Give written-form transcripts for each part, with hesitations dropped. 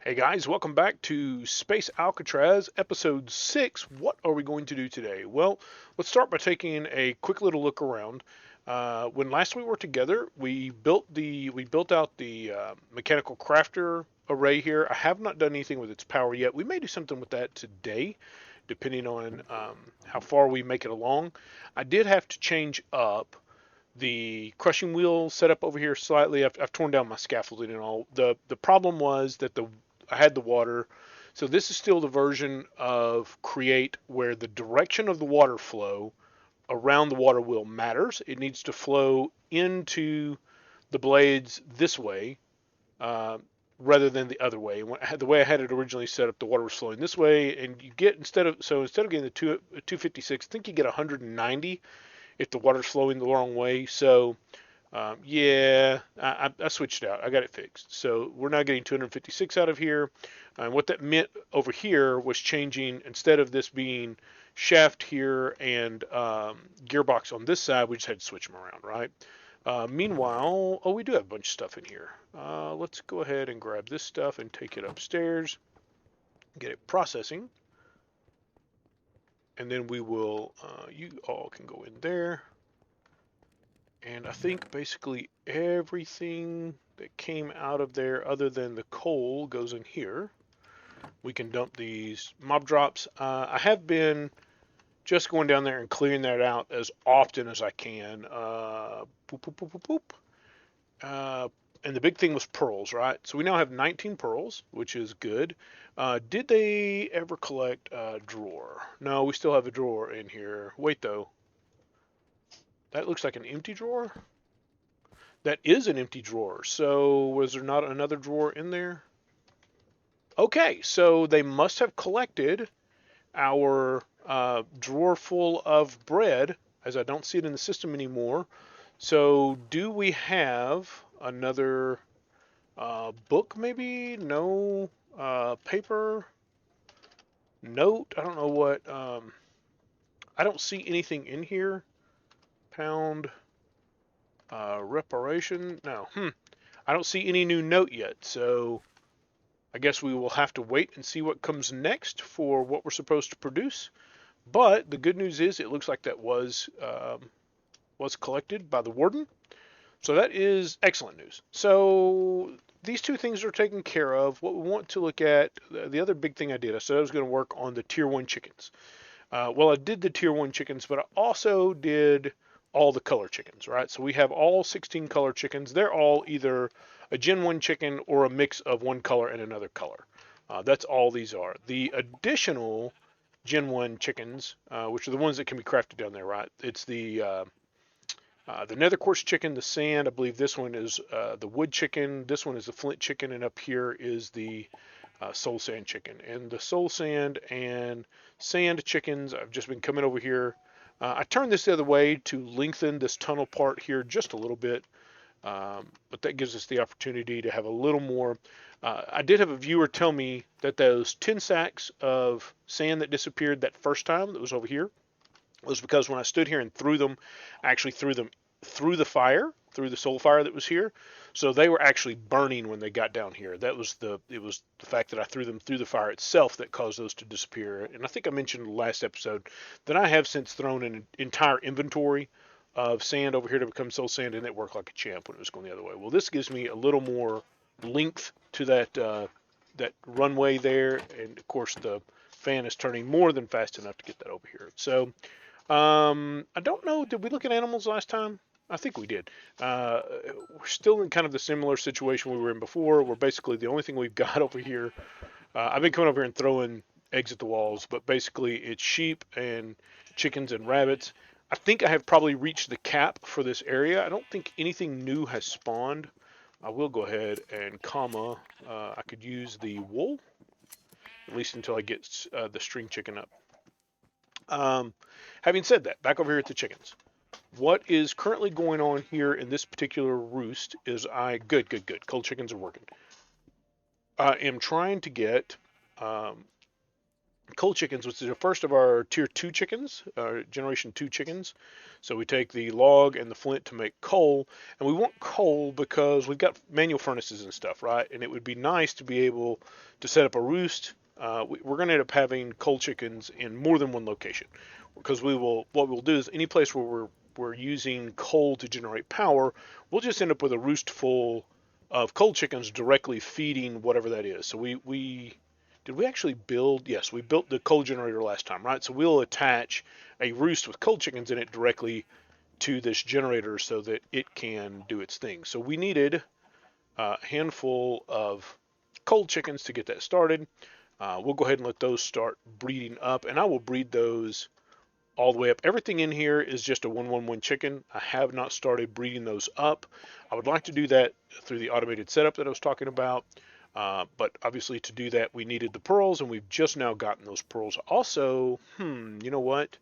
Hey guys, welcome back to Space Alcatraz, episode 6. What are we going to do today? Well, let's start by taking a quick little look around. When last we were together, we built out the mechanical crafter array here. I have not done anything with its power yet. We may do something with that today, depending on how far we make it along. I did have to change up the crushing wheel setup over here slightly. I've torn down my scaffolding and all. The problem was that I had the water. So this is still the version of Create where the direction of the water flow around the water wheel matters. It needs to flow into the blades this way uh, rather than the other way. The way I had it originally set up, the water was flowing this way, and you get instead of getting the 256, I think you get 190 if the water's flowing the wrong way. So yeah, I switched it out. I got it fixed. So we're now getting 256 out of here. And what that meant over here was changing, instead of this being shaft here and gearbox on this side, we just had to switch them around, right? Meanwhile, oh, we do have a bunch of stuff in here. Let's go ahead and grab this stuff and take it upstairs, get it processing. And then we will, you all can go in there. And I think basically everything that came out of there other than the coal goes in here. We can dump these mob drops. I have been just going down there and clearing that out as often as I can. Boop, boop, boop, boop, boop. And the big thing was pearls, right? So we now have 19 pearls, which is good. Did they ever collect a drawer? No, we still have a drawer in here. Wait, though. That looks like an empty drawer. That is an empty drawer. So was there not another drawer in there? Okay, so they must have collected our drawer full of bread, as I don't see it in the system anymore. So do we have another book maybe? No. Paper? Note? I don't know what. I don't see anything in here. Pound. Reparation? No. I don't see any new note yet, so I guess we will have to wait and see what comes next for what we're supposed to produce. But the good news is it looks like that was collected by the warden. So that is excellent news. So these two things are taken care of. What we want to look at, the other big thing I did, I said I was going to work on the tier 1 chickens. Well, I did the tier 1 chickens, but I also did all the color chickens, right? So we have all 16 color chickens. They're all either a Gen 1 chicken or a mix of one color and another color. That's all these are. The additional Gen 1 chickens, which are the ones that can be crafted down there, right? It's the nether quartz chicken, the sand. I believe this one is the wood chicken. This one is the flint chicken, and up here is the soul sand chicken. And the soul sand and sand chickens, I've just been coming over here. I turned this the other way to lengthen this tunnel part here just a little bit, but that gives us the opportunity to have a little more. I did have a viewer tell me that those 10 sacks of sand that disappeared that first time that was over here was because when I stood here and threw them, I actually threw them through the fire, through the soul fire that was here. So they were actually burning when they got down here. It was the fact that I threw them through the fire itself that caused those to disappear. And I think I mentioned in the last episode that I have since thrown an entire inventory of sand over here to become soul sand, and it worked like a champ when it was going the other way. Well, this gives me a little more length to that runway there, and of course the fan is turning more than fast enough to get that over here. So I don't know. Did we look at animals last time? I think we did. We're still in kind of the similar situation we were in before, where basically the only thing we've got over here, I've been coming over here and throwing eggs at the walls, but basically it's sheep and chickens and rabbits. I think I have probably reached the cap for this area. I don't think anything new has spawned. I will go ahead and I could use the wool, at least until I get the string chicken up. Having said that, back over here at the chickens. What is currently going on here in this particular roost is good. Cold chickens are working. I am trying to get coal chickens, which is the first of our tier 2 chickens, generation 2 chickens. So we take the log and the flint to make coal, and we want coal because we've got manual furnaces and stuff, right? And it would be nice to be able to set up a roost. We're going to end up having coal chickens in more than one location, because what we'll do is any place where we're using coal to generate power, we'll just end up with a roost full of coal chickens directly feeding whatever that is. So we did we actually build? Yes, we built the coal generator last time, right? So we'll attach a roost with coal chickens in it directly to this generator so that it can do its thing. So we needed a handful of coal chickens to get that started. We'll go ahead and let those start breeding up, and I will breed those all the way up. Everything in here is just a 111 chicken. I have not started breeding those up. I would like to do that through the automated setup that I was talking about. But obviously to do that, we needed the pearls, and we've just now gotten those pearls. Also, you know what?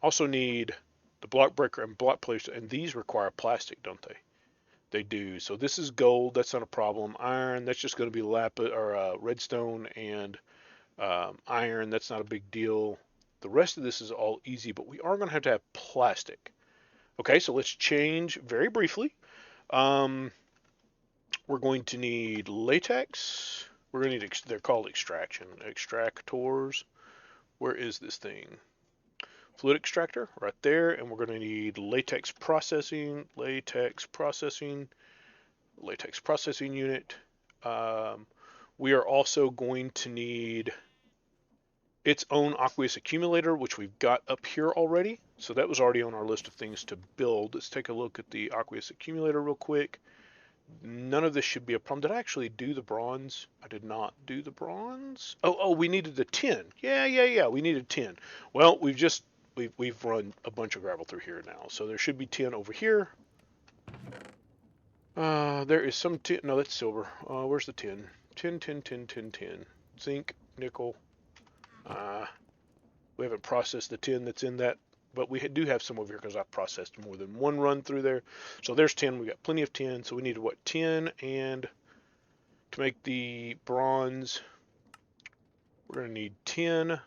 Also need the block breaker and block placer, and these require plastic, don't they? They do. So this is gold. That's not a problem. Iron. That's just going to be lapis or redstone and iron. That's not a big deal. The rest of this is all easy, but we are going to have plastic. Okay, so let's change very briefly. Um, we're going to need latex. We're going to need, they're called extractors. Where is this thing? Fluid extractor right there. And we're going to need latex processing unit. We are also going to need its own aqueous accumulator, which we've got up here already. So that was already on our list of things to build. Let's take a look at the aqueous accumulator real quick. None of this should be a problem. Did I actually do the bronze? I did not do the bronze. Oh, we needed the tin. Yeah. We needed tin. Well, we've run a bunch of gravel through here now, so there should be tin over here. There is some tin. No, that's silver. Where's the tin? Tin. Zinc, nickel. We haven't processed the tin that's in that, but we do have some over here because I processed more than one run through there. So there's tin. We got plenty of tin. So we need what? Tin, and to make the bronze, we're going to need tin,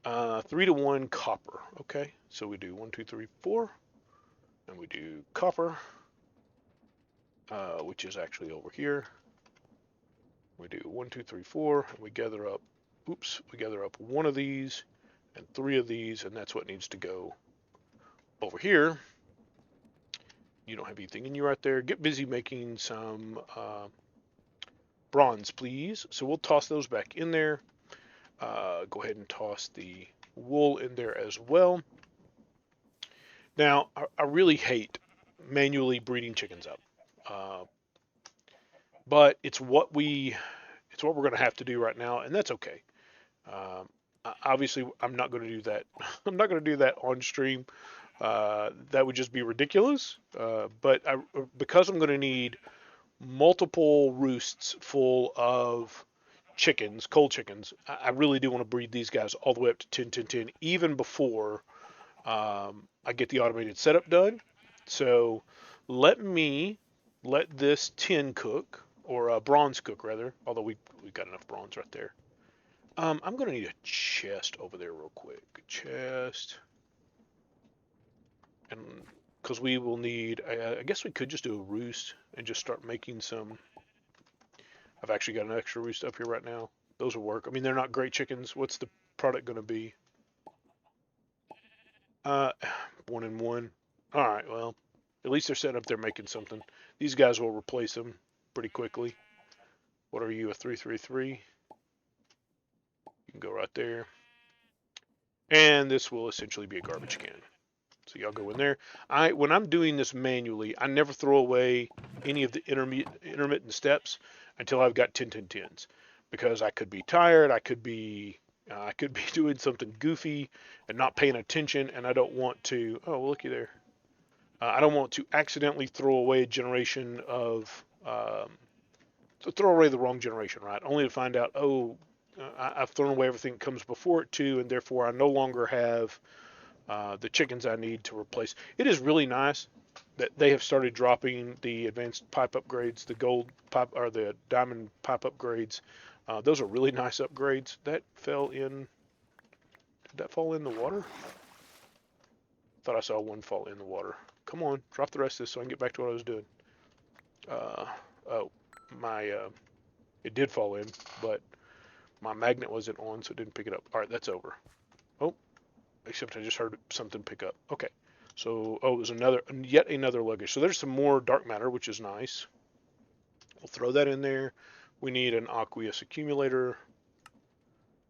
3-to-1 copper. Okay, so we do 1, 2, 3, 4, and we do copper, which is actually over here. We do 1, 2, 3, 4, and we gather up. We gather up one of these and 3 of these, and that's what needs to go over here. You don't have anything in you right there. Get busy making some bronze, please. So we'll toss those back in there. Go ahead and toss the wool in there as well. Now, I really hate manually breeding chickens up, but it's what we're going to have to do right now, and that's okay. Obviously, I'm not going to do that. I'm not going to do that on stream. That would just be ridiculous. But because I'm going to need multiple roosts full of chickens, coal chickens, I really do want to breed these guys all the way up to 10, even before I get the automated setup done. So let this tin cook, or bronze cook rather, although we've got enough bronze right there. I'm going to need a chest over there real quick. Chest. And because we will need, I guess we could just do a roost and just start making some. I've actually got an extra roost up here right now. Those will work. I mean, they're not great chickens. What's the product going to be? 1 and 1. All right, well, at least they're setting up there making something. These guys will replace them pretty quickly. What are you, a 333? You can go right there. And this will essentially be a garbage can. So y'all go in there. When I'm doing this manually, I never throw away any of the intermittent steps until I've got 10s, because I could be tired, I could be doing something goofy and not paying attention, and I don't want to. Oh, well, looky there. I don't want to accidentally throw away a generation of. So throw away the wrong generation, right? Only to find out, I've thrown away everything that comes before it too, and therefore I no longer have the chickens I need to replace. It is really nice that they have started dropping the advanced pipe upgrades, the gold pipe or the diamond pipe upgrades. Those are really nice upgrades. That fell in. Did that fall in the water? Thought I saw one fall in the water. Come on, drop the rest of this so I can get back to what I was doing. Uh, oh, my it did fall in, but my magnet wasn't on, so it didn't pick it up. All right, that's over. Oh, except I just heard something pick up. Okay, so oh, it was yet another luggage. So there's some more dark matter, which is nice. We'll throw that in there. We need an aqueous accumulator.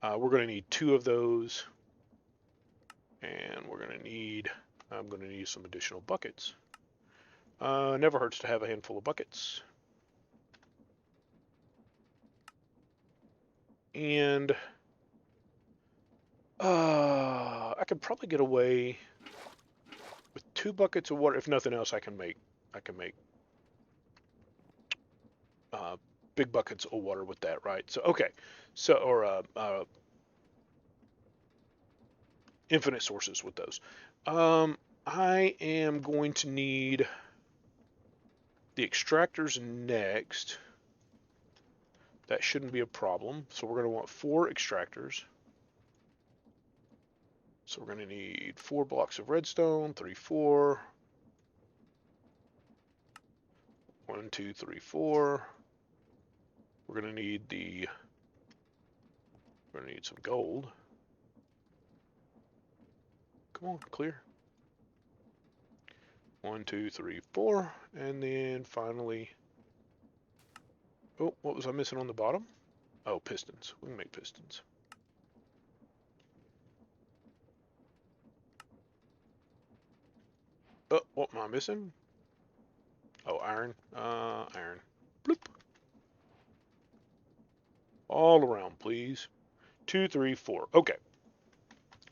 We're going to need 2 of those, and I'm going to need some additional buckets. Never hurts to have a handful of buckets. And I could probably get away with 2 buckets of water. If nothing else, I can make big buckets of water with that, right? So okay, so or infinite sources with those. I am going to need the extractors next. That shouldn't be a problem. So we're going to want 4 extractors. So we're going to need 4 blocks of redstone, 3, 4. 1, 2, 3, 4. We're going to need some gold. Come on, clear. 1, 2, 3, 4, and then finally, oh, what was I missing on the bottom? Oh, pistons. We can make pistons. Oh, what am I missing? Oh, iron. Iron. Bloop. All around, please. 2, 3, 4. Okay.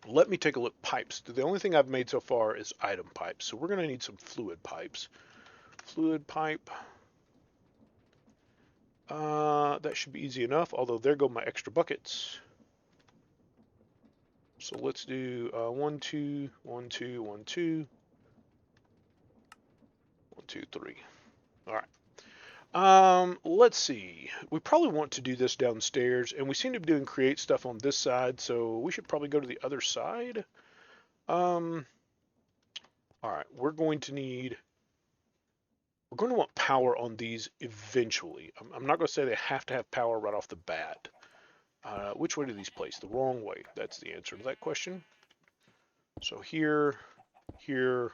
Let me take a look. Pipes. The only thing I've made so far is item pipes. So we're going to need some fluid pipes. Fluid pipe. That should be easy enough, although there go my extra buckets. So let's do 1, 2, 1, 2, 1, 2, 1, 2, 3. All right. Let's see. We probably want to do this downstairs, and we seem to be doing create stuff on this side, so we should probably go to the other side. All right. We're going to want power on these eventually. I'm not going to say they have to have power right off the bat. Which way do these place? The wrong way. That's the answer to that question. So here, here,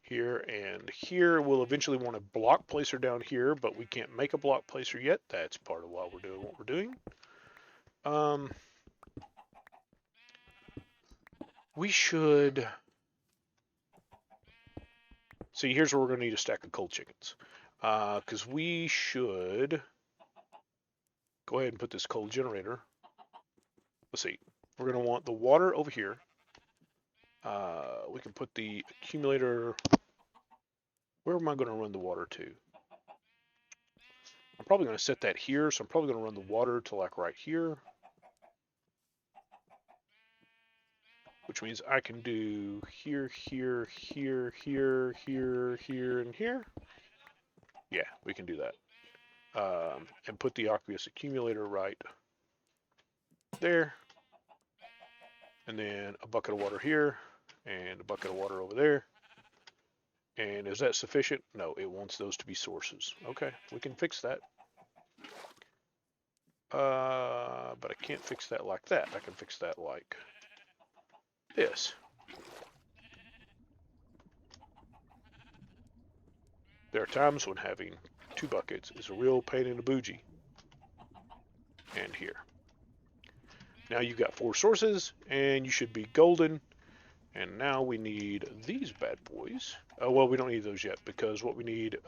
here, and here. We'll eventually want a block placer down here, but we can't make a block placer yet. That's part of why we're doing what we're doing. We should... See, here's where we're going to need a stack of cold chickens. Because we should... Go ahead and put this coal generator. Let's see. We're going to want the water over here. We can put the accumulator... Where am I going to run the water to? I'm probably going to set that here, so I'm probably going to run the water to like right here. Which means I can do here, here, here, here, here, here, and here. Yeah, we can do that. And put the aqueous accumulator right there. And then a bucket of water here, and a bucket of water over there. And is that sufficient? No, it wants those to be sources. Okay, we can fix that. But I can't fix that like that. I can fix that like this. There are times when having 2 buckets is a real pain in the bougie. And here. Now you've got 4 sources, and you should be golden. And now we need these bad boys. Well, we don't need those yet, because what we need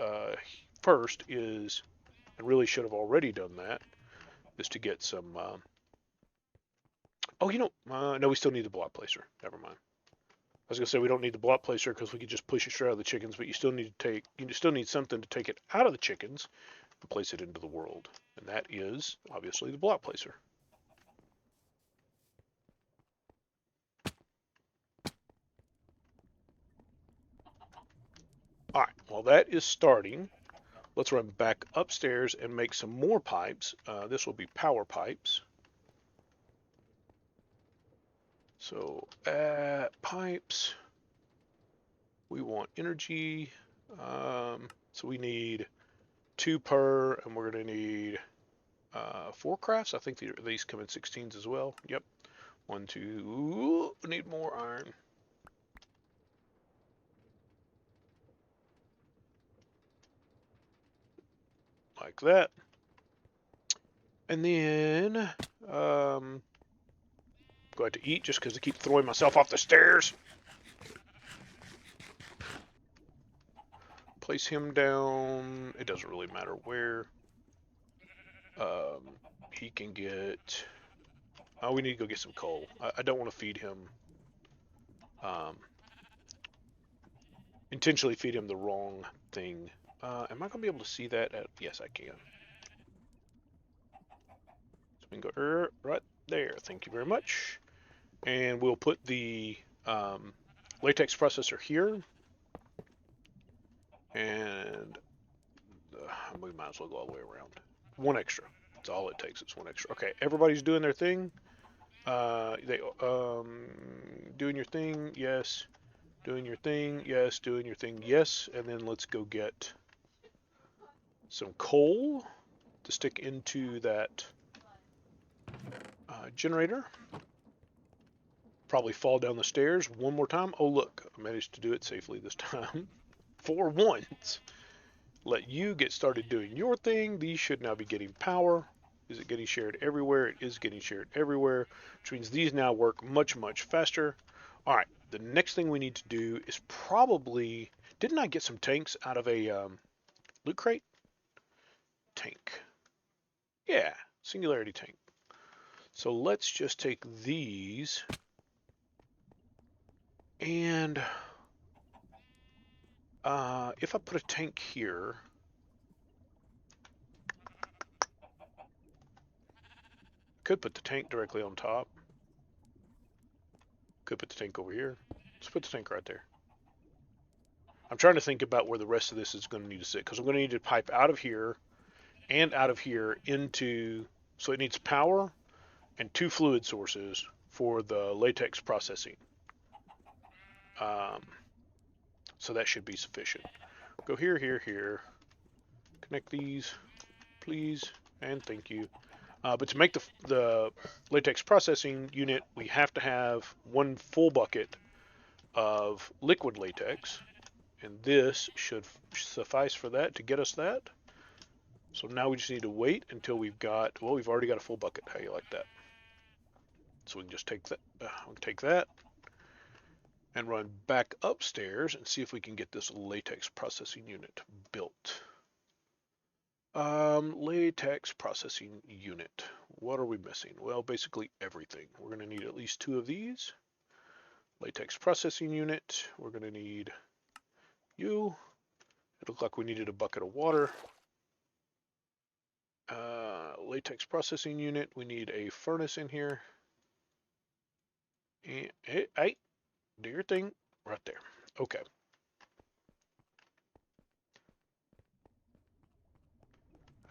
first is, and really should have already done that, is to get some... oh, no, we still need the block placer. Never mind. I was going to say we don't need the block placer because we could just push it straight out of the chickens, but you still need something to take it out of the chickens and place it into the world. And that is, obviously, the block placer. All right, while that is starting, let's run back upstairs and make some more pipes. This will be power pipes. So pipes, we want energy. So we need 2 per, and we're going to need 4 crafts. I think these come in 16s as well. Yep. 1, 2. Need more iron. Like that. And then go ahead to eat just because I keep throwing myself off the stairs. Place him down. It doesn't really matter where. He can get. Oh, we need to go get some coal. I don't want to feed him. Intentionally feed him the wrong thing. Am I going to be able to see that? Yes, I can. So we can go right there. Thank you very much. And we'll put the latex processor here. And we might as well go all the way around. 1 extra. That's all it takes. It's 1 extra. Okay, everybody's doing their thing. Doing your thing, yes. Doing your thing, yes. Doing your thing, yes. And then let's go get some coal to stick into that generator. Probably fall down the stairs 1 more time. Oh look, I managed to do it safely this time. For once. Let you get started doing your thing. These should now be getting power. Is it getting shared everywhere? It is getting shared everywhere, which means these now work much, much faster. All right, the next thing we need to do is probably... Didn't I get some tanks out of a loot crate? Tank. Yeah, singularity tank. So let's just take these and if I put a tank here, could put the tank directly on top. Could put the tank over here. Let's put the tank right there. I'm trying to think about where the rest of this is going to need to sit, because I'm going to need to pipe out of here and out of here into... So it needs power and 2 fluid sources for the latex processing. So that should be sufficient. Go here, here, here. Connect these, please, and thank you. But to make the latex processing unit, we have to have 1 full bucket of liquid latex, and this should suffice for that, to get us that. So now we just need to wait until we've got, well, we've already got a full bucket. How do you like that? So we can just take that, and run back upstairs and see if we can get this latex processing unit built. Latex processing unit. What are we missing? Well, basically everything. We're going to need at least 2 of these. Latex processing unit. We're going to need you. It looked like we needed a bucket of water. Latex processing unit. We need a furnace in here. And hey, do your thing right there. Okay.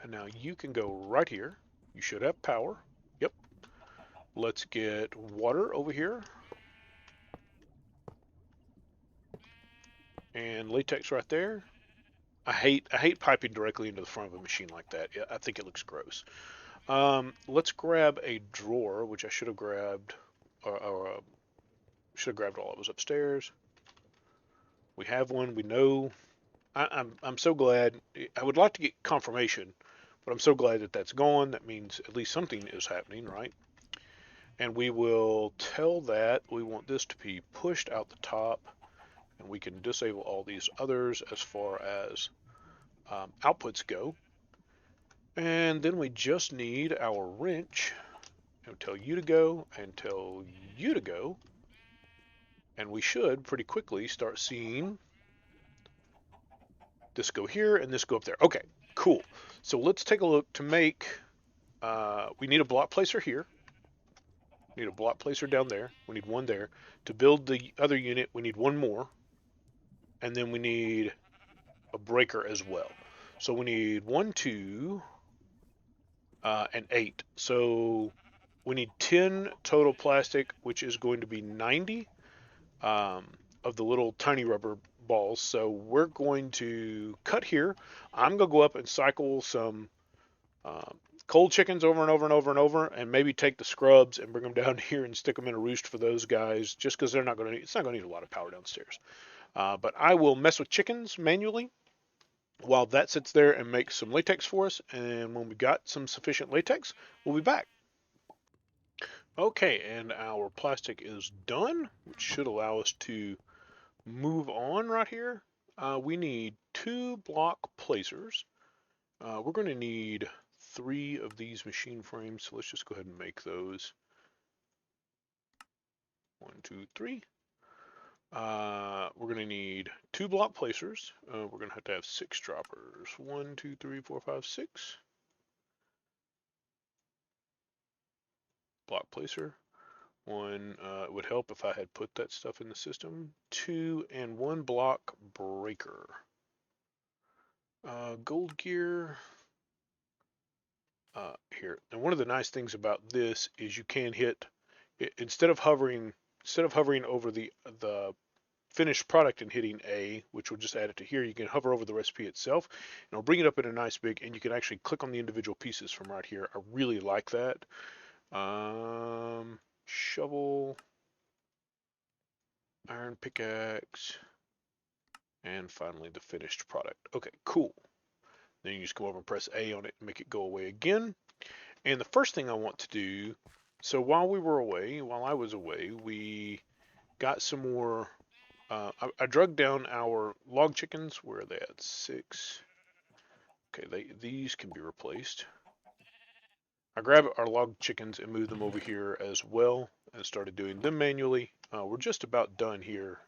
And now you can go right here. You should have power. Yep. Let's get water over here. And latex right there. I hate piping directly into the front of a machine like that. I think it looks gross. Let's grab a drawer, which I should have grabbed, or should have grabbed while I was upstairs. We have one. We know. I'm so glad. I would like to get confirmation, but I'm so glad that that's gone. That means at least something is happening, right? And we will tell that we want this to be pushed out the top, and we can disable all these others as far as outputs go. And then we just need our wrench, and tell you to go, and tell you to go, and we should pretty quickly start seeing this go here and this go up there. Okay, cool. So let's take a look to make, we need a block placer here. We need a block placer down there. We need 1 there. To build the other unit, we need 1 more. And then we need a breaker as well. So we need 1, 2, and 8. So we need 10 total plastic, which is going to be 90 um, of the little tiny rubber balls. So we're going to cut here. I'm going to go up and cycle some cold chickens over and over and over and over, and maybe take the scrubs and bring them down here and stick them in a roost for those guys, just because they're not going to. It's not going to need a lot of power downstairs. But I will mess with chickens manually while that sits there and makes some latex for us. And when we got some sufficient latex, we'll be back. Okay, and our plastic is done, which should allow us to move on right here. We need 2 block placers. We're going to need 3 of these machine frames, so let's just go ahead and make those. 1, 2, 3. We're going to need 2 block placers. We're going to have 6 droppers. 1, 2, 3, 4, 5, 6. Block placer. 1, it would help if I had put that stuff in the system. 2 and 1 block breaker. Gold gear. Here. And one of the nice things about this is you can hit, instead of hovering over the finished product and hitting A, which will just add it to here, you can hover over the recipe itself and it'll bring it up in a nice big, and you can actually click on the individual pieces from right here. I really like that. Shovel, iron pickaxe, and finally the finished product. Okay, cool. Then you just go over and press A on it and make it go away again. And the first thing I want to do, so while I was away, we got some more. I drug down our log chickens. Where are they at? 6. Okay, these can be replaced. I grabbed our log chickens and moved them over here as well and started doing them manually. We're just about done here.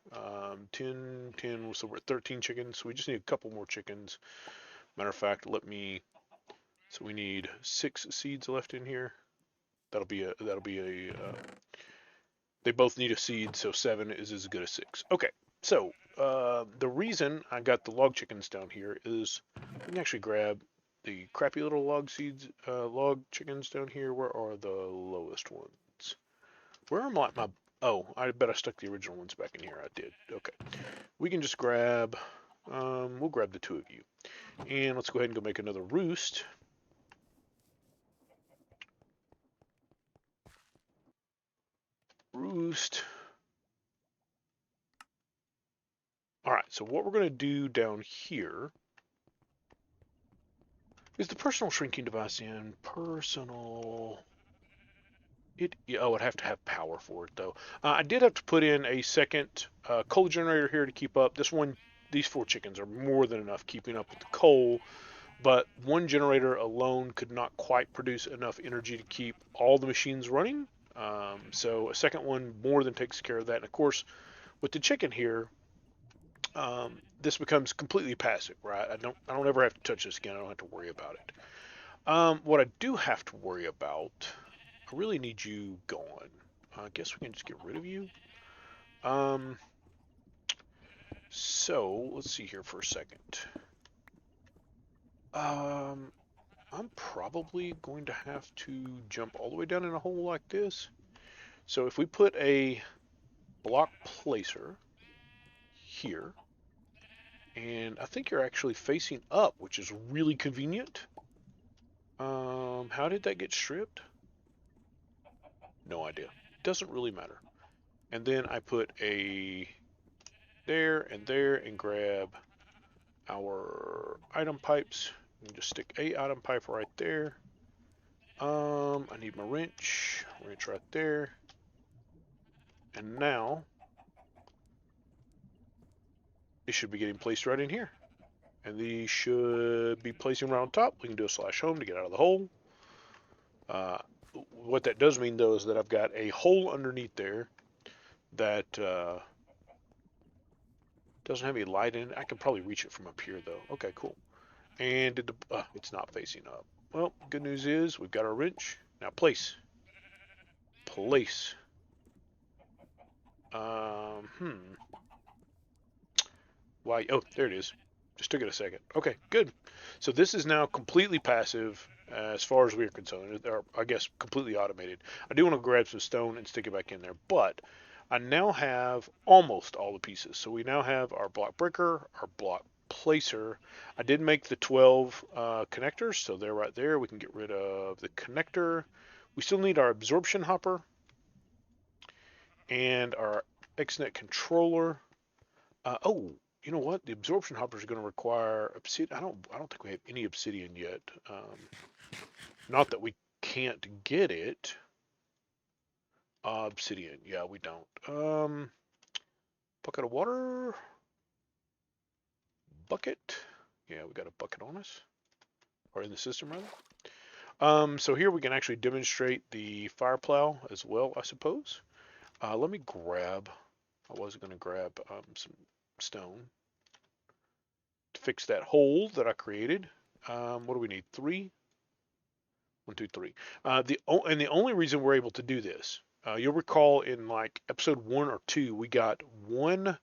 10, 10, so we're at 13 chickens. So we just need a couple more chickens. Matter of fact, so we need 6 seeds left in here. They both need a seed, so 7 is as good as 6. Okay, so the reason I got the log chickens down here is we can actually grab the crappy little log chickens down here. Where are the lowest ones? Where are my, oh, I bet I stuck the original ones back in here. I did. Okay. We can just grab, we'll grab the 2 of you. And let's go ahead and go make another roost. All right, so what we're going to do down here is the personal shrinking device in personal. It'd have to have power for it though. I did have to put in a second coal generator here to keep up. These 4 chickens are more than enough keeping up with the coal, but one generator alone could not quite produce enough energy to keep all the machines running. So a second one more than takes care of that. And of course, with the chicken here, this becomes completely passive, right? I don't ever have to touch this again. I don't have to worry about it. What I do have to worry about, I really need you gone. I guess we can just get rid of you. So let's see here for a second. I'm probably going to have to jump all the way down in a hole like this. So if we put a block placer here, and I think you're actually facing up, which is really convenient. How did that get stripped? No idea. Doesn't really matter. And then I put a there and grab our item pipes and just stick a item pipe right there. I need my wrench right there. And now it should be getting placed right in here. And these should be placing right on top. We can do a /home to get out of the hole. What that does mean though is that I've got a hole underneath there that doesn't have any light in it. I can probably reach it from up here though. Okay, cool. And it's not facing up. Well, good news is we've got our wrench. Now place. Why? Oh, there it is. Just took it a second. Okay, good. So this is now completely passive as far as we're concerned, or I guess completely automated. I do want to grab some stone and stick it back in there, but I now have almost all the pieces. So we now have our block breaker, our block placer. I did make the 12 connectors, so they're right there. We can get rid of the connector. We still need our absorption hopper and our XNet controller. Oh, you know what? The absorption hopper is going to require obsidian. I don't think we have any obsidian yet. Not that we can't get it. Obsidian. Yeah, we don't. Bucket of water. Bucket. Yeah, we got a bucket on us, or in the system rather. So here we can actually demonstrate the fire plow as well, I suppose. Let me grab. I was going to grab some stone to fix that hole that I created. What do we need? 3. 1, 2, 3. And the only reason we're able to do this, you'll recall in like episode 1 or 2, we got one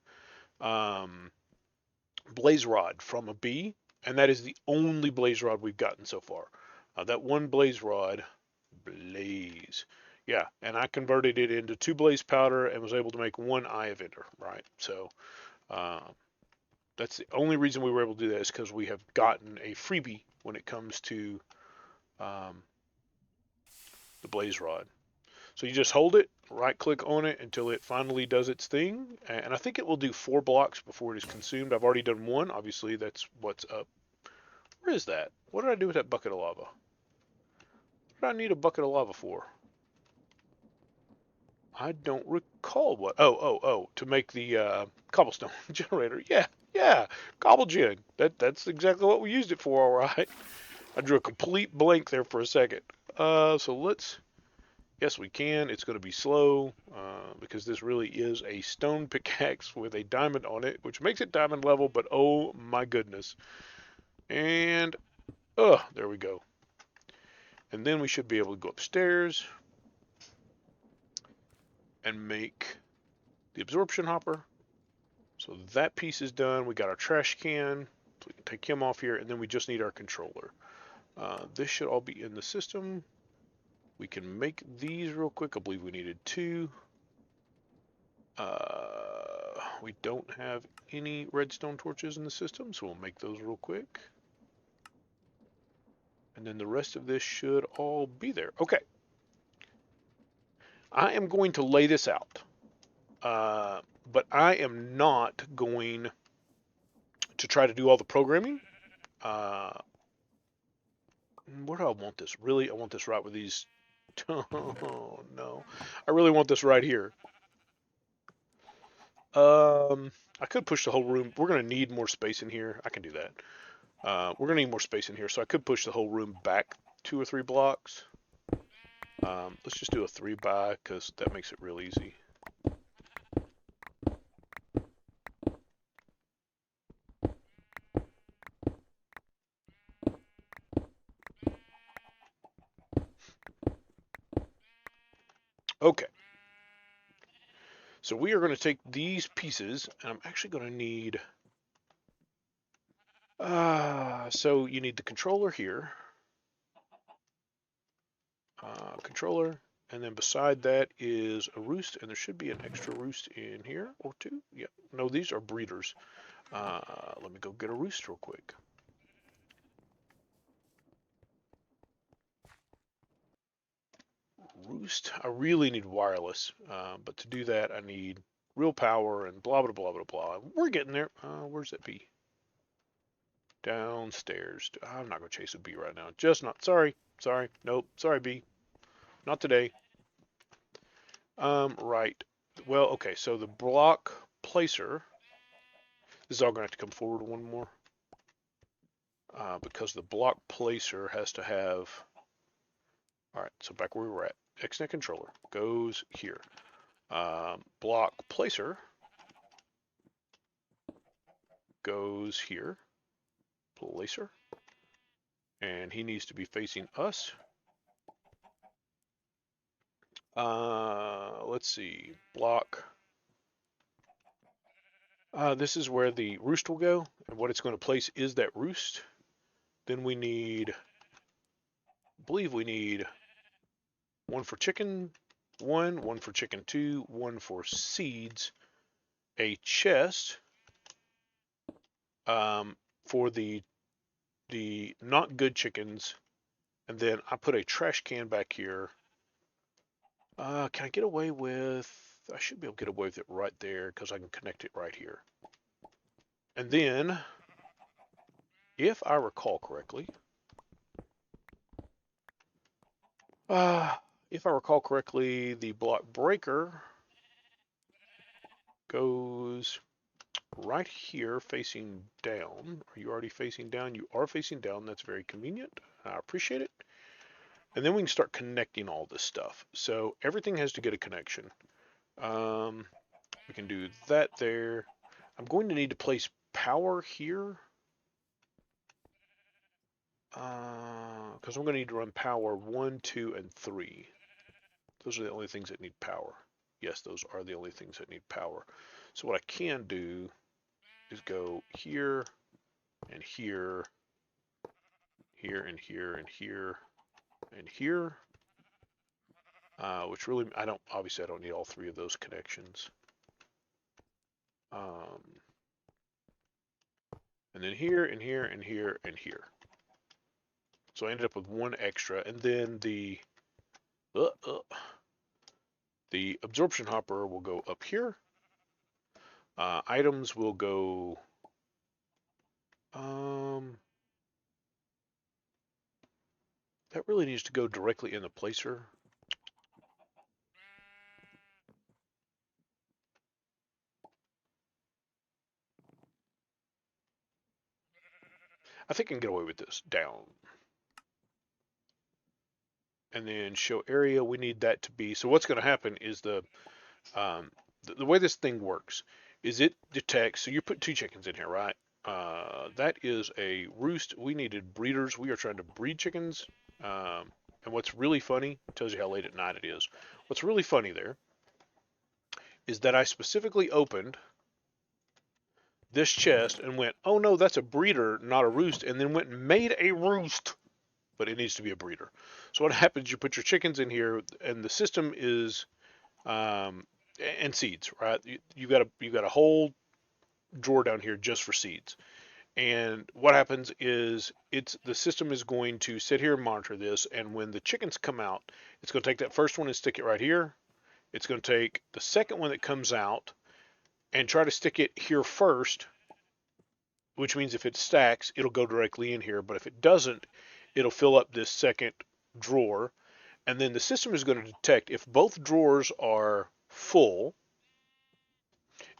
blaze rod from a bee, and that is the only blaze rod we've gotten so far. That one blaze rod, blaze, yeah, and I converted it into 2 blaze powder and was able to make 1 eye of ender, right? So that's the only reason we were able to do that, is because we have gotten a freebie when it comes to the blaze rod. So you just hold it, right click on it until it finally does its thing. And I think it will do 4 blocks before it is consumed. I've already done 1. Obviously, that's what's up. Where is that? What did I do with that bucket of lava? What did I need a bucket of lava for? I don't recall what. Oh, to make the cobblestone generator. Yeah, cobble gen. That's exactly what we used it for, all right. I drew a complete blank there for a second. So let's. Yes, we can. It's going to be slow because this really is a stone pickaxe with a diamond on it, which makes it diamond level, but oh my goodness. And, there we go. And then we should be able to go upstairs and make the absorption hopper. So that piece is done. We got our trash can. So we can take him off here, and then we just need our controller. This should all be in the system. We can make these real quick. I believe we needed 2. We don't have any redstone torches in the system, so we'll make those real quick. And then the rest of this should all be there. Okay. I am going to lay this out. But I am not going to try to do all the programming. Where do I want this? Really, I want this right with these. Oh, no. I really want this right here. I could push the whole room. We're going to need more space in here. I can do that. We're going to need more space in here, so I could push the whole room back 2 or 3 blocks. Let's just do a 3 by, because that makes it real easy. Okay. So we are going to take these pieces, and I'm actually going to need... so you need the controller here. Controller, and then beside that is a roost, and there should be an extra roost in here, or 2. Yeah, no, these are breeders. Let me go get a roost real quick. Roost, I really need wireless, but to do that I need real power and blah blah blah blah blah. We're getting there. Where's that bee? Downstairs. I'm not gonna chase a bee right now. Just not. Sorry. Nope. Sorry, bee. Not today. Right. Well, okay. So the block placer. This is all gonna have to come forward one more. Because the block placer has to have. All right. So back where we were at. XNet controller goes here. Block placer goes here. Placer. And he needs to be facing us. Let's see. Block. This is where the roost will go, and what it's going to place is that roost. Then we need, I believe we need one for chicken, one for chicken two, one for seeds, a chest for the not good chickens, and then I put a trash can back here. Can I get away with? I should be able to get away with it right there because I can connect it right here. And then, if I recall correctly, the block breaker goes right here facing down. Are you already facing down? You are facing down. That's very convenient. I appreciate it. And then we can start connecting all this stuff. So everything has to get a connection. We can do that there. I'm going to need to place power here. Because I'm going to need to run power 1, 2, and 3. Those are the only things that need power. Yes, those are the only things that need power. So what I can do is go here and here, here and here and here and here. Which really, obviously I don't need all three of those connections. And then here and here and here and here. So I ended up with one extra, and then the absorption hopper will go up here. Items will go. That really needs to go directly in the placer. I think I can get away with this. Down. And then show area, we need that to be. So what's going to happen is the way this thing works is it detects. So you put 2 chickens in here, right? That is a roost. We needed breeders. We are trying to breed chickens. And what's really funny, tells you how late at night it is. What's really funny there is that I specifically opened this chest and went, oh no, that's a breeder, not a roost, and then went and made a roost, but it needs to be a breeder. So what happens, you put your chickens in here, and the system is, and seeds, right? You got a whole drawer down here just for seeds. And what happens is the system is going to sit here and monitor this, and when the chickens come out, it's going to take that first one and stick it right here. It's going to take the second one that comes out and try to stick it here first, which means if it stacks, it'll go directly in here. But if it doesn't, it'll fill up this second drawer. And then the system is going to detect if both drawers are full,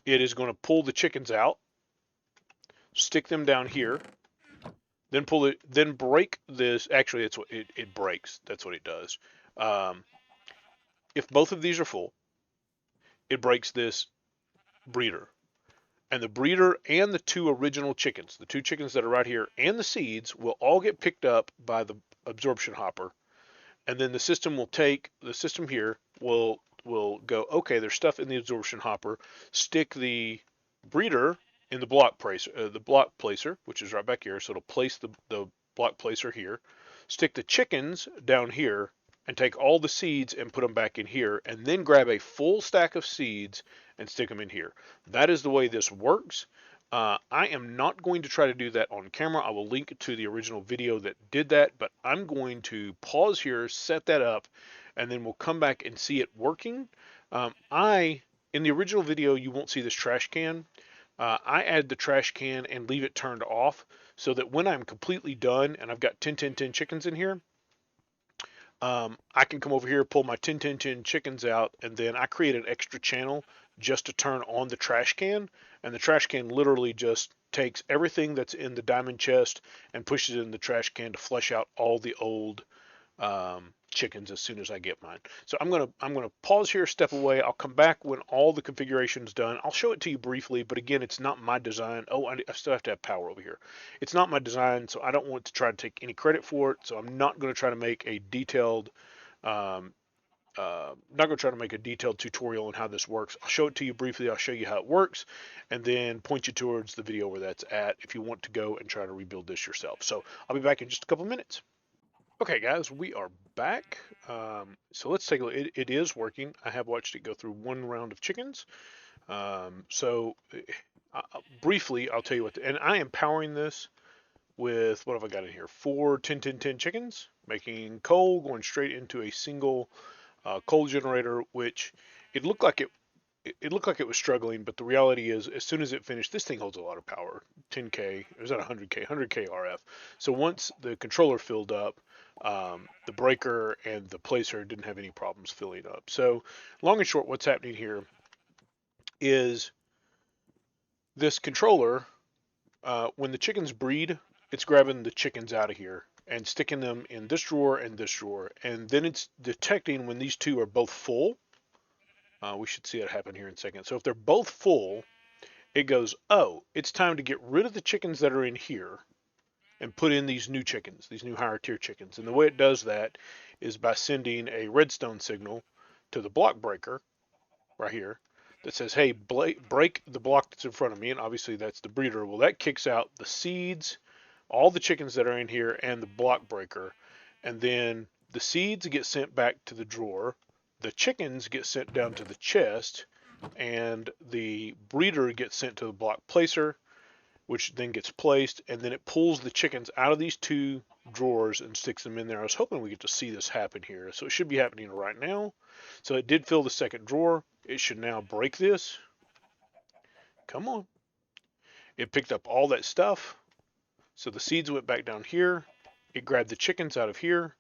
it is going to pull the chickens out, stick them down here, then pull it, then break this. Actually, it's what it breaks. That's what it does. If both of these are full, it breaks this breeder. And the breeder and the 2 original chickens, the 2 chickens that are right here, and the seeds will all get picked up by the absorption hopper. And then the system here will go, okay, there's stuff in the absorption hopper. Stick the breeder in the block placer, which is right back here. So it'll place the block placer here. Stick the chickens down here and take all the seeds and put them back in here, and then grab a full stack of seeds and stick them in here. That is the way this works. I am not going to try to do that on camera. I will link to the original video that did that, but I'm going to pause here, set that up, and then we'll come back and see it working. In the original video, you won't see this trash can. I add the trash can and leave it turned off so that when I'm completely done and I've got 10, 10, 10 chickens in here, I can come over here, pull my 10, 10, 10 chickens out, and then I create an extra channel just to turn on the trash can. And the trash can literally just takes everything that's in the diamond chest and pushes it in the trash can to flush out all the old chickens as soon as I get mine. So I'm gonna pause here, step away. I'll come back when all the configuration's done. I'll show it to you briefly, but again, it's not my design. Oh, I still have to have power over here. It's not my design, so I don't want to try to take any credit for it. So I'm not going to try to make a detailed not going to try to make a detailed tutorial on how this works. I'll show it to you briefly. I'll show you how it works, and then point you towards the video where that's at if you want to go and try to rebuild this yourself. So I'll be back in just a couple minutes. Okay, guys, we are back. So let's take a look. It is working. I have watched it go through one round of chickens. Briefly, I'll tell you what, and I am powering this with, what have I got in here? 4 10-10-10 chickens, making coal, going straight into a single coal generator, which it looked like it looked like it was struggling, but the reality is, as soon as it finished, this thing holds a lot of power. 10K, it was at 100K, 100K RF. So once the controller filled up, the breaker and the placer didn't have any problems filling up. So long and short, what's happening here is this controller, when the chickens breed, it's grabbing the chickens out of here and sticking them in this drawer and this drawer. And then it's detecting when these two are both full. We should see it happen here in a second. So if they're both full, it goes, oh, it's time to get rid of the chickens that are in here and put in these new chickens, these new higher tier chickens. And the way it does that is by sending a redstone signal to the block breaker right here that says, hey, break the block that's in front of me. And obviously that's the breeder. Well, that kicks out the seeds, all the chickens that are in here, and the block breaker. And then the seeds get sent back to the drawer. The chickens get sent down to the chest, and the breeder gets sent to the block placer, which then gets placed, and then it pulls the chickens out of these two drawers and sticks them in there. I was hoping we get to see this happen here. So it should be happening right now. So it did fill the second drawer. It should now break this. Come on. It picked up all that stuff. So the seeds went back down here. It grabbed the chickens out of here,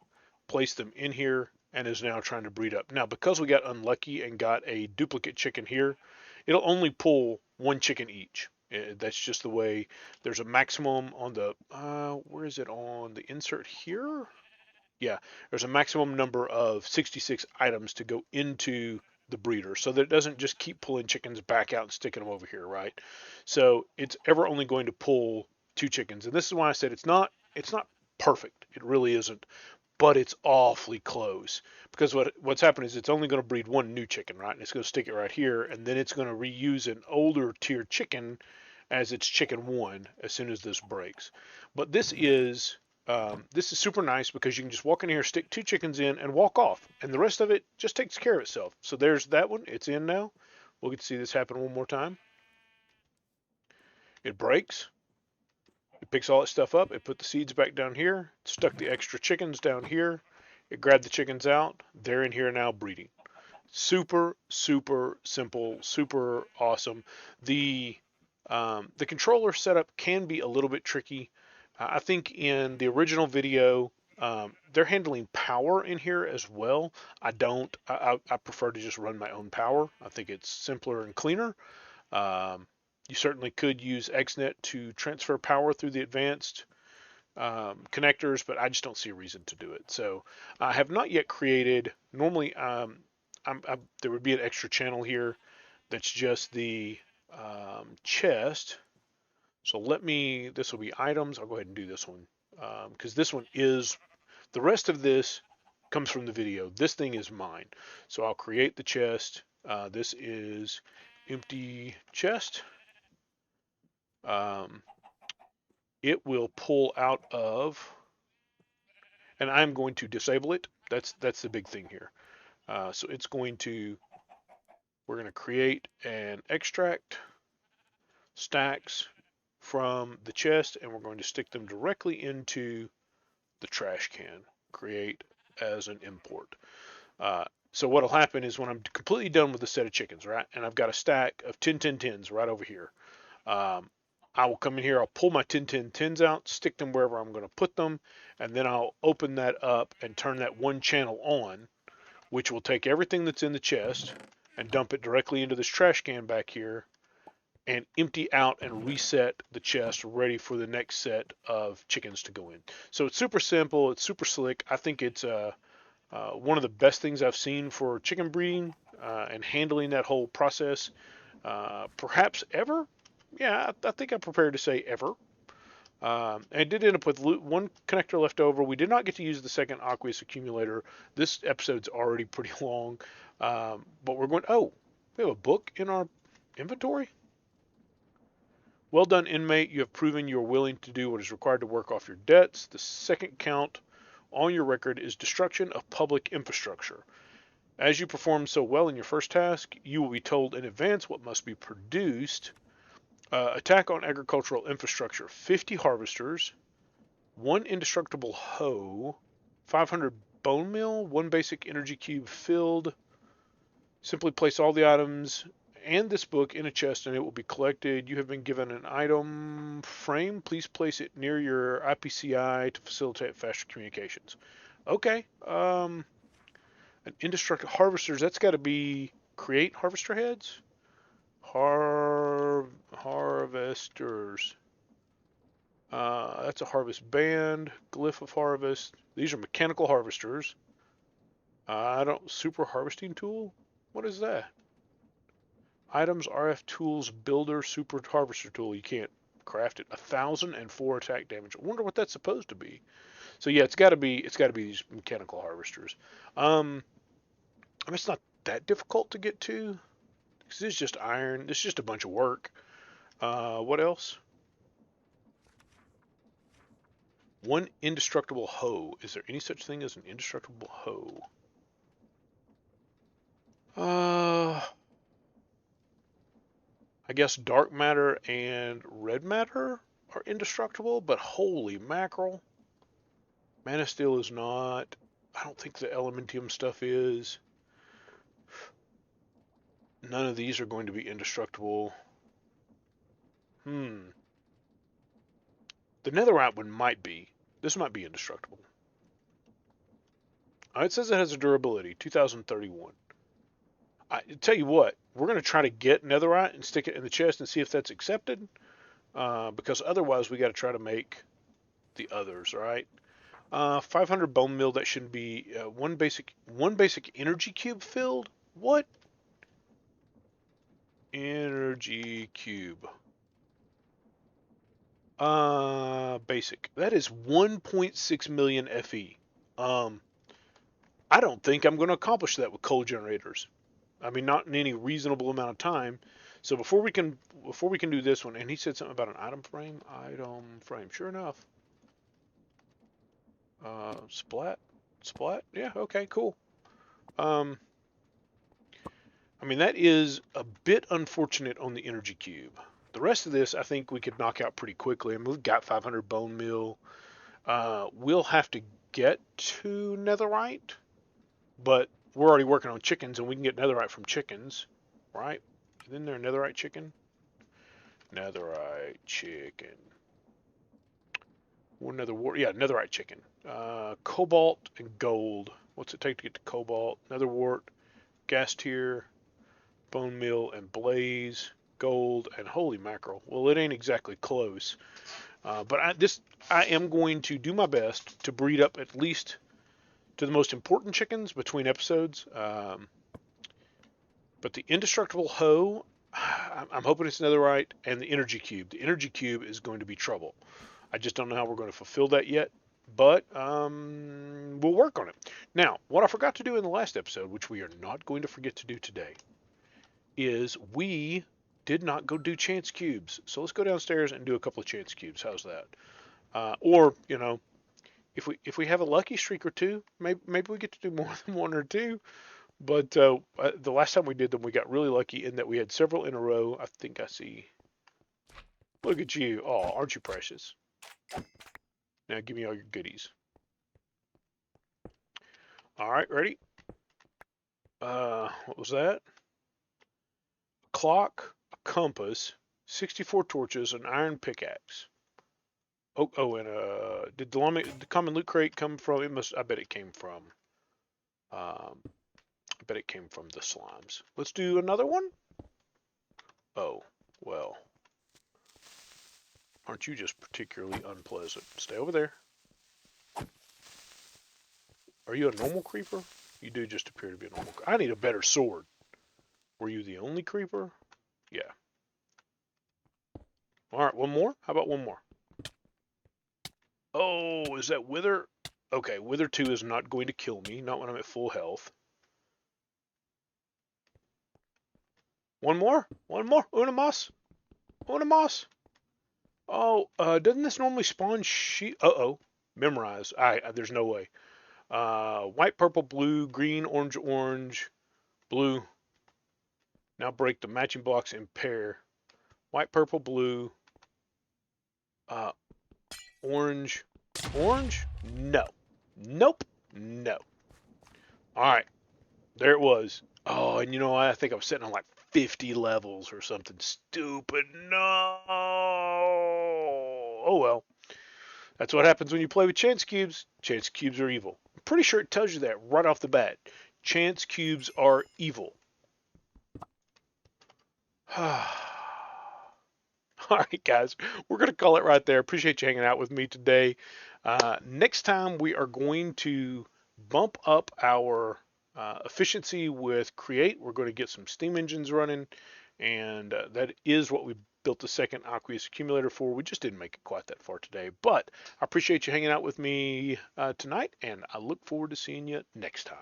placed them in here, and is now trying to breed up. Now, because we got unlucky and got a duplicate chicken here, it'll only pull one chicken each. That's just the way. There's a maximum on the, where is it on the insert here? Yeah, there's a maximum number of 66 items to go into the breeder so that it doesn't just keep pulling chickens back out and sticking them over here, right? So it's ever only going to pull 2 chickens. And this is why I said it's not perfect. It really isn't, but it's awfully close, because what's happened is it's only going to breed 1 new chicken, right? And it's going to stick it right here, and then it's going to reuse an older tier chicken as its chicken 1 as soon as this breaks. But this is super nice because you can just walk in here, stick 2 chickens in, and walk off, and the rest of it just takes care of itself. So there's that one. It's in now. We'll get to see this happen one more time. It breaks. It picks all that stuff up. It put the seeds back down here, stuck the extra chickens down here. It grabbed the chickens out. They're in here now breeding. Super, super simple, super awesome. The controller setup can be a little bit tricky. I think in the original video, they're handling power in here as well. I don't. I prefer to just run my own power. I think it's simpler and cleaner. You certainly could use XNet to transfer power through the advanced connectors, but I just don't see a reason to do it. So I have not yet created, normally there would be an extra channel here that's just the chest. So this will be items. I'll go ahead and do this one because this one is, the rest of this comes from the video. This thing is mine. So I'll create the chest. This is empty chest. It will pull out of, and I'm going to disable it. That's the big thing here. So it's going to, we're going to create an extract stacks from the chest, and we're going to stick them directly into the trash can. Create as an import. So what'll happen is when I'm completely done with the set of chickens, right, and I've got a stack of 10-10-10s right over here, I will come in here, I'll pull my 10-10-10s out, stick them wherever I'm going to put them, and then I'll open that up and turn that one channel on, which will take everything that's in the chest and dump it directly into this trash can back here and empty out and reset the chest ready for the next set of chickens to go in. So it's super simple, it's super slick. I think it's one of the best things I've seen for chicken breeding and handling that whole process, perhaps ever. Yeah, I think I'm prepared to say ever. And it did end up with one connector left over. We did not get to use the second aqueous accumulator. This episode's already pretty long. But we're going, oh, we have a book in our inventory? Well done, inmate. You have proven you are willing to do what is required to work off your debts. The second count on your record is destruction of public infrastructure. As you performed so well in your first task, you will be told in advance what must be produced. Attack on agricultural infrastructure. 50 harvesters, 1 indestructible hoe, 500 bone meal, 1 basic energy cube filled. Simply place all the items and this book in a chest and it will be collected. You have been given an item frame. Please place it near your IPCI to facilitate faster communications. Okay. An indestructible harvesters, that's got to be create harvester heads? Harvesters. That's a harvest band, glyph of harvest. These are mechanical harvesters. I don't, super harvesting tool? What is that? Items, RF tools, builder, super harvester tool. You can't craft it. 1,004 attack damage. I wonder what that's supposed to be. So yeah, it's got to be these mechanical harvesters. I mean, it's not that difficult to get to. This is just iron. This is just a bunch of work. What else? 1 indestructible hoe. Is there any such thing as an indestructible hoe? I guess dark matter and red matter are indestructible, but holy mackerel. Man of Steel is not. I don't think the Elementium stuff is. None of these are going to be indestructible. The netherite one might be. This might be indestructible. It says it has a durability, 2031. I tell you what, we're going to try to get netherite and stick it in the chest and see if that's accepted. Because otherwise we got to try to make the others, right? 500 bone meal, that shouldn't be one basic energy cube filled. What? Energy cube. Basic. That is 1.6 million FE. I don't think I'm going to accomplish that with coal generators. I mean, not in any reasonable amount of time. So before we can do this one, and he said something about an item frame. Item frame. Sure enough. Splat. Yeah. Okay. Cool. I mean, that is a bit unfortunate on the energy cube. The rest of this, I think we could knock out pretty quickly. I mean, we've got 500 bone meal. We'll have to get to netherite, but we're already working on chickens, and we can get netherite from chickens, right? Isn't there a netherite chicken? Netherite chicken. One nether wart. Yeah, netherite chicken. Cobalt and gold. What's it take to get to cobalt? Nether wart, gas tier, bone meal, and blaze. Gold and holy mackerel. Well, it ain't exactly close. But I am going to do my best to breed up at least to the most important chickens between episodes. But the indestructible hoe, I'm hoping it's netherite, and the energy cube. The energy cube is going to be trouble. I just don't know how we're going to fulfill that yet, but we'll work on it. Now, what I forgot to do in the last episode, which we are not going to forget to do today, is we did not go do chance cubes. So let's go downstairs and do a couple of chance cubes. How's that? Or, you know, if we have a lucky streak or two, maybe we get to do more than one or two. But the last time we did them, we got really lucky in that we had several in a row. I think I see. Look at you. Oh, aren't you precious? Now give me all your goodies. All right, ready? What was that? A clock, a compass, 64 torches, an iron pickaxe. And did the common loot crate come from? It must. I bet it came from. I bet it came from the slimes. Let's do another one. Oh, well. Aren't you just particularly unpleasant? Stay over there. Are you a normal creeper? You do just appear to be a normal creeper. I need a better sword. Were you the only creeper? Yeah. Alright, one more? How about one more? Oh, is that Wither? Okay, Wither 2 is not going to kill me, not when I'm at full health. One more? One more? Una mas? Una mas? Oh, doesn't this normally spawn sheep? Uh-oh. Memorize. There's no way. White, purple, blue, green, orange, orange, blue. Now break the matching blocks in pair. White, purple, blue, uh, orange, orange? No. Nope. No. All right. There it was. Oh, and you know what? I think I was sitting on like 50 levels or something stupid. No. Oh well. That's what happens when you play with chance cubes. Chance cubes are evil. I'm pretty sure it tells you that right off the bat. Chance cubes are evil. All right, guys, we're going to call it right there. Appreciate you hanging out with me today. Next time, we are going to bump up our efficiency with Create. We're going to get some steam engines running, and that is what we built the second aqueous accumulator for. We just didn't make it quite that far today, but I appreciate you hanging out with me tonight, and I look forward to seeing you next time.